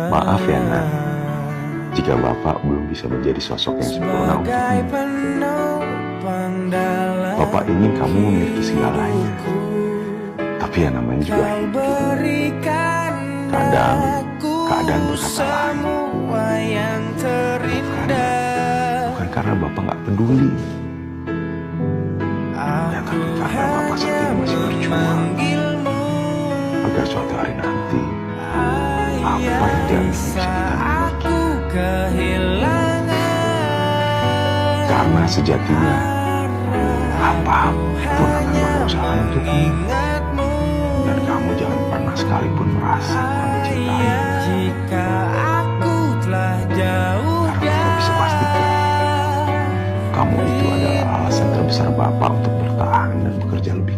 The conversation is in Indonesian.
Maaf ya nak, jika Bapak belum bisa menjadi sosok yang sempurna untukmu. Bapak ingin kamu memiliki segalanya, tapi yang namanya juga hidup. Kadang keadaan berkata lain. Bukan karena Bapak nggak peduli, ya, tapi karena Bapak saat ini masih berjuang agar suatu hari nanti apa yang dia bisa kita miliki. Karena sejatinya apapun akan berusaha untukmu, dan kamu jangan pernah sekalipun merasa kurang dicintai. Karena kita bisa pastikan kamu itu adalah alasan terbesar Bapak untuk bertahan dan bekerja lebih